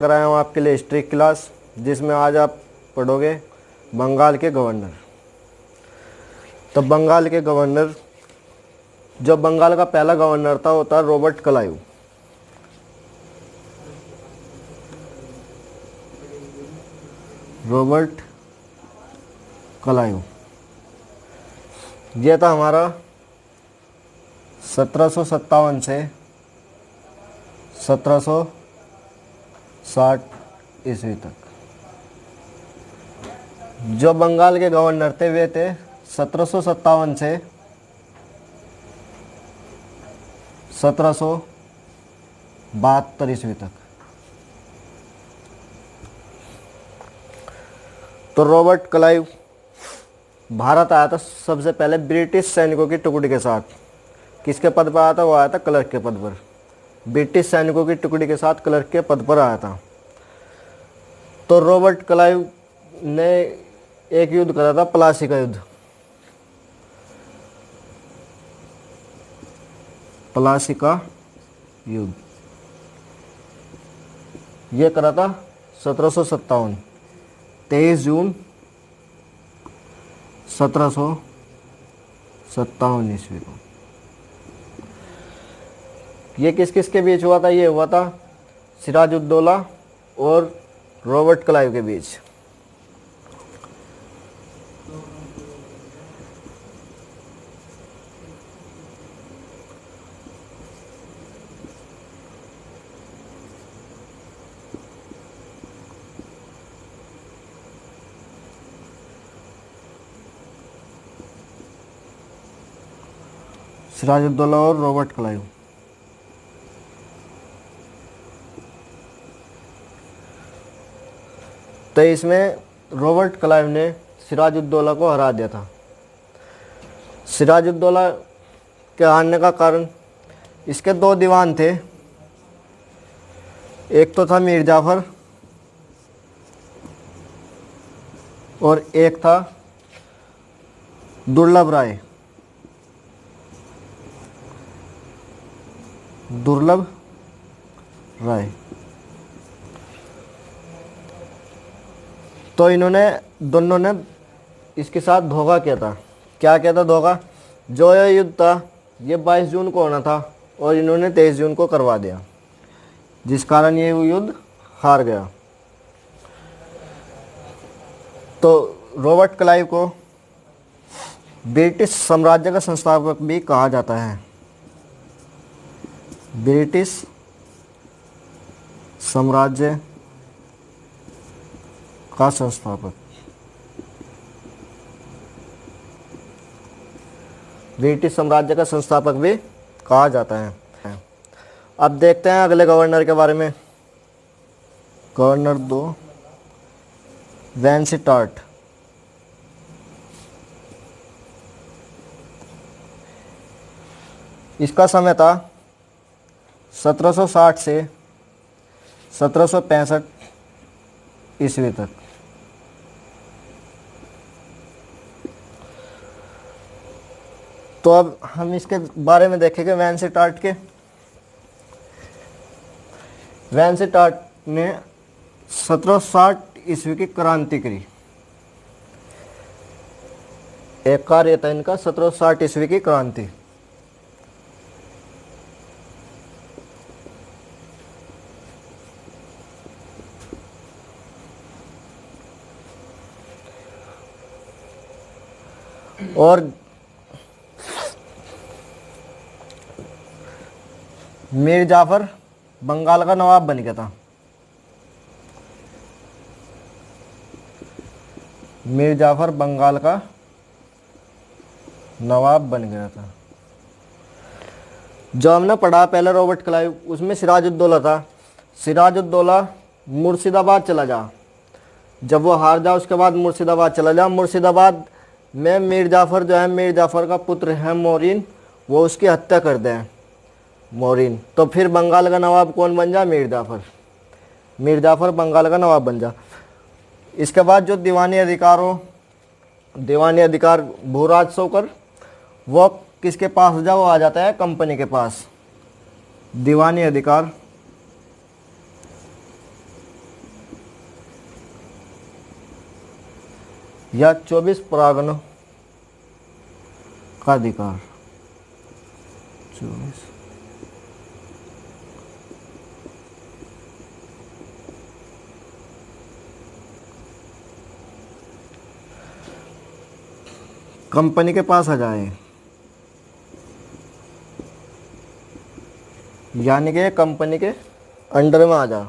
कराया हूँ आपके लिए हिस्ट्री क्लास, जिसमें आज आप पढ़ोगे बंगाल के गवर्नर। तो बंगाल के गवर्नर, जो बंगाल का पहला गवर्नर था वो था रॉबर्ट क्लाइव। रॉबर्ट क्लाइव ये था हमारा 1757 से 1760 ईस्वी तक। जो बंगाल के गवर्नर थे वे थे 1757 से 1772 ईस्वी तक। तो रॉबर्ट क्लाइव भारत आया था सबसे पहले ब्रिटिश सैनिकों की टुकड़ी के साथ। किसके पद पर आया था? वो आया था क्लर्क के पद पर। ब्रिटिश सैनिकों की टुकड़ी के साथ क्लर्क के पद पर आया था। तो रॉबर्ट क्लाइव ने एक युद्ध करा था, प्लासी का युद्ध। प्लासी का युद्ध ये करा था 1757, 23 जून 1757 ईस्वी को। ये किस किस के बीच हुआ था? ये हुआ था सिराजुद्दौला और रॉबर्ट क्लाइव के बीच। सिराजुद्दौला और रॉबर्ट क्लाइव। तो इसमें रॉबर्ट क्लाइव ने सिराजुद्दौला को हरा दिया था। सिराजुद्दौला के हारने का कारण, इसके दो दीवान थे। एक तो था मीर जाफर और एक था दुर्लभ राय। दुर्लभ राय। तो इन्होंने दोनों ने इसके साथ धोखा किया था। क्या किया था धोखा? जो यह युद्ध था ये 22 जून को होना था और इन्होंने 23 जून को करवा दिया, जिस कारण ये युद्ध हार गया। तो रॉबर्ट क्लाइव को ब्रिटिश साम्राज्य का संस्थापक भी कहा जाता है। ब्रिटिश साम्राज्य का संस्थापक। ब्रिटिश साम्राज्य का संस्थापक भी कहा जाता है। अब देखते हैं अगले गवर्नर के बारे में। गवर्नर 2 वेंसिटार्ट। इसका समय था 1760 से 1765 ईस्वी तक। तो अब हम इसके बारे में देखेंगे वेंसिटार्ट के। वेंसिटार्ट ने 1760 ईस्वी की क्रांति करी। एक कार्य था इनका 1760 ईस्वी की क्रांति। और मीर जाफर बंगाल का नवाब बन गया था। मीर जाफर बंगाल का नवाब बन गया था। जो हमने पढ़ा पहले रॉबर्ट क्लाइव, उसमें सिराजुद्दौला था। सिराजुद्दौला मुर्शिदाबाद चला जा। जब वो हार जा उसके बाद मुर्शिदाबाद चला जा। मुर्शिदाबाद में मीर जाफर जो है, मीर जाफर का पुत्र है मोरिन, वो उसकी हत्या कर दे मोरिन। तो फिर बंगाल का नवाब कौन बन जा? मीर जाफर। मीर जाफर बंगाल का नवाब बन जा। इसके बाद जो दीवानी अधिकार भूराज शौकर, वो किसके पास हो जा? वो आ जाता है कंपनी के पास। दीवानी अधिकार या 24 परागणों का अधिकार। 24 कंपनी के पास आ जाए, यानी कि कंपनी के अंडर में आ जा,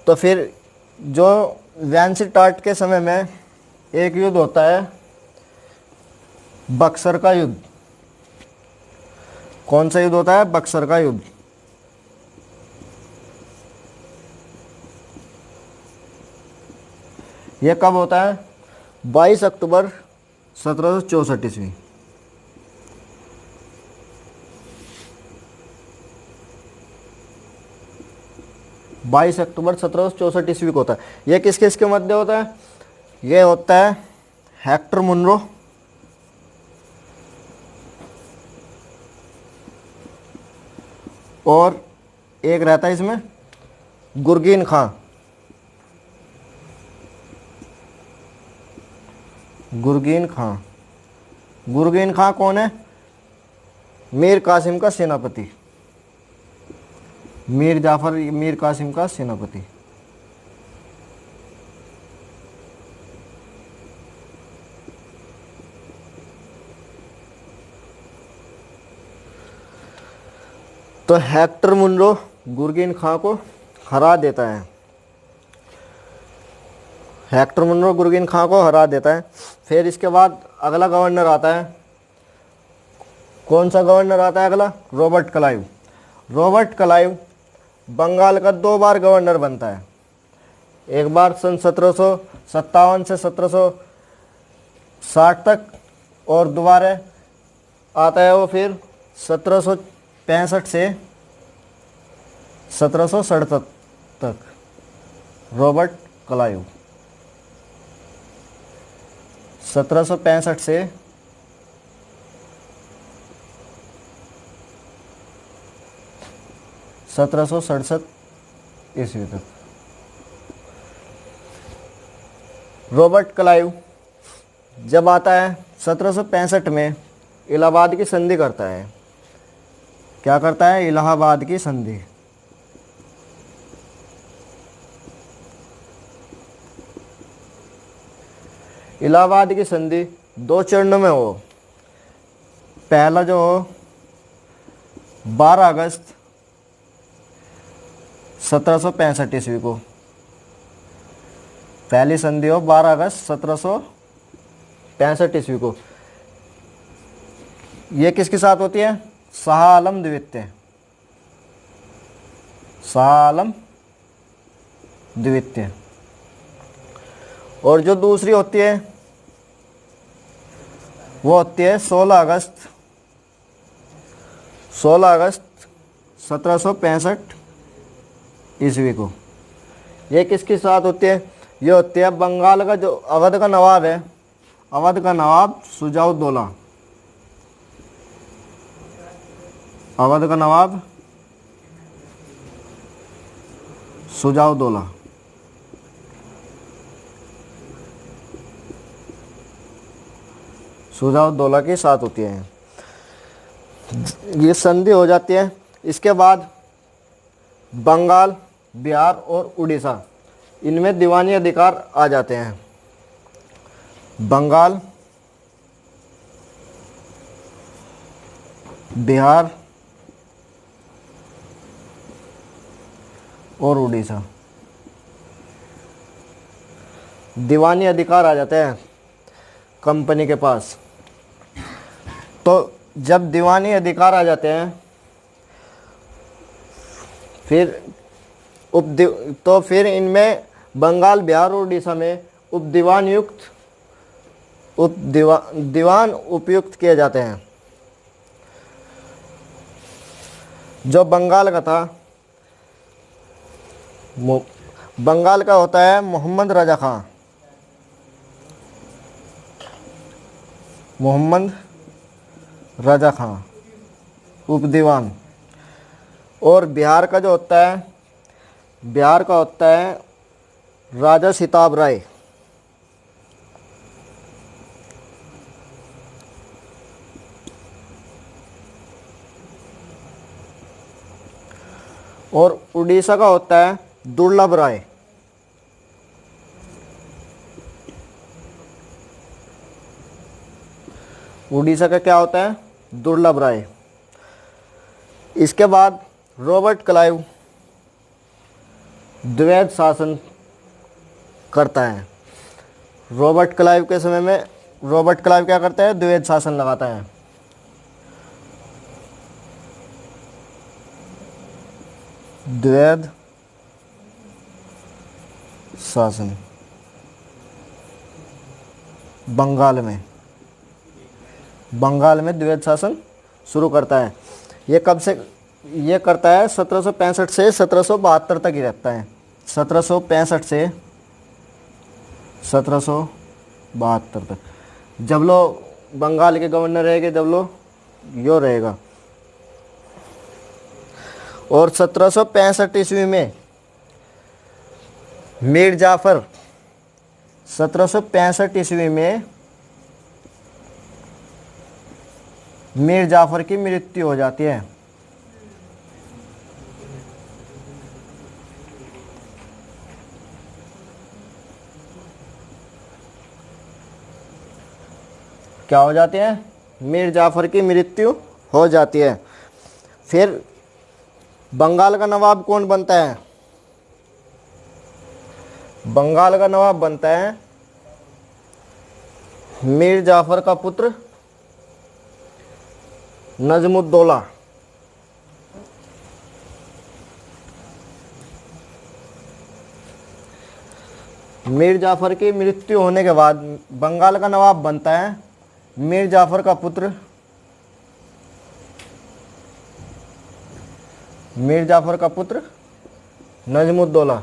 तो फिर जो वेंसिटाट के समय में एक युद्ध होता है, बक्सर का युद्ध। कौन सा युद्ध होता है? बक्सर का युद्ध। यह कब होता है? 22 अक्टूबर 1764 ईस्वी। 22 अक्टूबर 1764 ईस्वी को होता है। यह किस किस के मध्य होता है? यह होता है हेक्टर मुनरो और एक रहता है इसमें गुरगीन खां। गुरगीन खां, गुरगीन खां कौन है? मीर कासिम का सेनापति, मीर जाफर मीर कासिम का सेनापति। तो हेक्टर मुनरो गुरगीन खां को हरा देता है। हेक्टर मुनरो गुरगीन खां को हरा देता है। फिर इसके बाद अगला गवर्नर आता है। कौन सा गवर्नर आता है अगला? Robert Clive. Robert Clive Bengal का 2 बार गवर्नर बनता है। एक बार सन 1757 से 1760 तक, और दोबारा आता है वो फिर 1765 से 1767 तक। रॉबर्ट क्लाइव 1765 से 1767 ईस्वी तक। रॉबर्ट क्लाइव जब आता है 1765 में इलाहाबाद की संधि करता है। क्या करता है? इलाहाबाद की संधि। इलाहाबाद की संधि 2 चरणों में हो। पहला जो हो 12 अगस्त 1765 ईस्वी को, पहली संधि हो 12 अगस्त 1765 ईस्वी को। यह किसके साथ होती है? शाह आलम द्वितीय। शाह आलम द्वितीय। और जो दूसरी होती है वो होती है 16 अगस्त 1765 ईस्वी को। ये किसके साथ होती है? ये होती है बंगाल का जो अवध का नवाब है, अवध का नवाब सुजाउद्दौला। अवध का नवाब सुजाउद्दौला। सुजाउद्दौला के साथ होती है। ये संधि हो जाती है। इसके बाद बंगाल, बिहार और उड़ीसा, इनमें दीवानी अधिकार आ जाते हैं। बंगाल, बिहार और उड़ीसा, दीवानी अधिकार आ जाते हैं कंपनी के पास। तो जब दीवानी अधिकार आ जाते हैं फिर इनमें बंगाल, बिहार और उड़ीसा में दीवान उपयुक्त किए जाते हैं। जो बंगाल का था, बंगाल का होता है मोहम्मद रजा खां। मोहम्मद रजा खां उपदीवान। और बिहार का जो होता है, बिहार का होता है राजा सिताब राय। और उड़ीसा का होता है दुर्लभ राय। उड़ीसा का क्या होता है? दुर्लभ राय। इसके बाद रॉबर्ट क्लाइव द्वैध शासन करता है। रॉबर्ट क्लाइव के समय में रॉबर्ट क्लाइव क्या करता है? द्वैध शासन लगाता है। द्वैध शासन बंगाल में द्वैध शासन शुरू करता है। ये कब से ये करता है? 1765 से 1772 तक ही रहता है। 1765 से 1772 तक, जब लोग बंगाल के गवर्नर रहेंगे, जब लोग यो रहेगा। और 1765 ईस्वी में मीर जाफर 1765 ईस्वी में मीर जाफर की मृत्यु हो जाती है। क्या हो जाती है? मीर जाफर की मृत्यु हो जाती है। फिर बंगाल का नवाब कौन बनता है? बंगाल का नवाब बनता है मीर जाफर का पुत्र नजमुद्दौला। मीर जाफर की मृत्यु होने के बाद बंगाल का नवाब बनता है मीर जाफर का पुत्र नजमुद्दौला।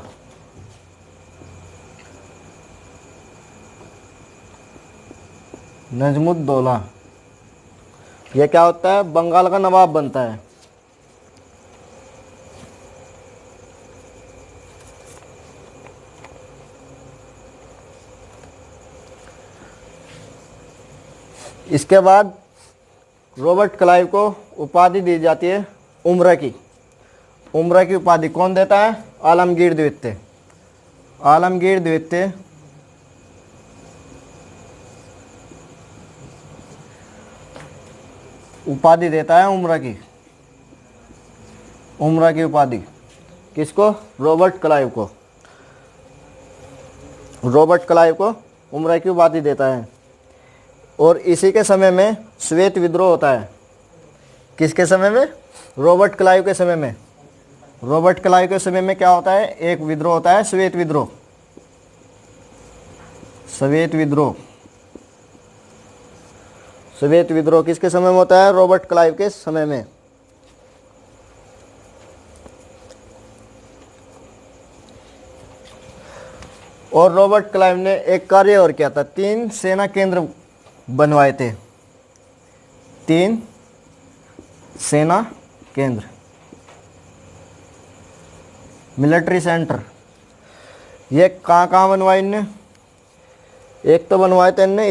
यह क्या होता है? बंगाल का नवाब बनता है। इसके बाद रॉबर्ट क्लाइव को उपाधि दी जाती है उम्र की। उम्र की उपाधि कौन देता है? आलमगीर द्वितीय। आलमगीर द्वितीय उपाधि देता है उम्र की उपाधि। किसको? रॉबर्ट क्लाइव को उम्र की उपाधि देता है। और इसी के समय में श्वेत विद्रोह होता है। किसके समय में? रॉबर्ट क्लाइव के समय में। रॉबर्ट क्लाइव के समय में क्या होता है? एक विद्रोह होता है, श्वेत विद्रोह। श्वेत विद्रोह किसके समय में होता है? रॉबर्ट क्लाइव के समय में। और रॉबर्ट क्लाइव ने एक कार्य और किया था, 3 सेना केंद्र बनवाए थे। 3 सेना केंद्र, मिलिट्री सेंटर। ये कहाँ बनवाए इनने? एक तो बनवाए थे इनने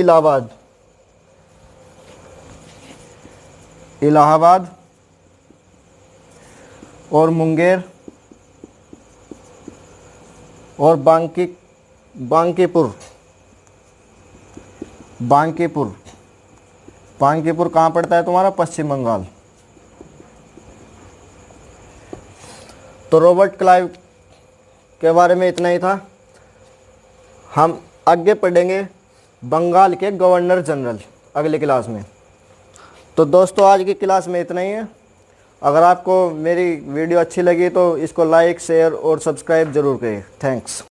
इलाहाबाद और मुंगेर और बांकीपुर कहाँ पड़ता है तुम्हारा? पश्चिम बंगाल। तो रॉबर्ट क्लाइव के बारे में इतना ही था। हम आगे पढ़ेंगे बंगाल के गवर्नर जनरल अगली क्लास में। तो दोस्तों आज की क्लास में इतना ही है। अगर आपको मेरी वीडियो अच्छी लगी तो इसको लाइक, शेयर और सब्सक्राइब ज़रूर करें। थैंक्स।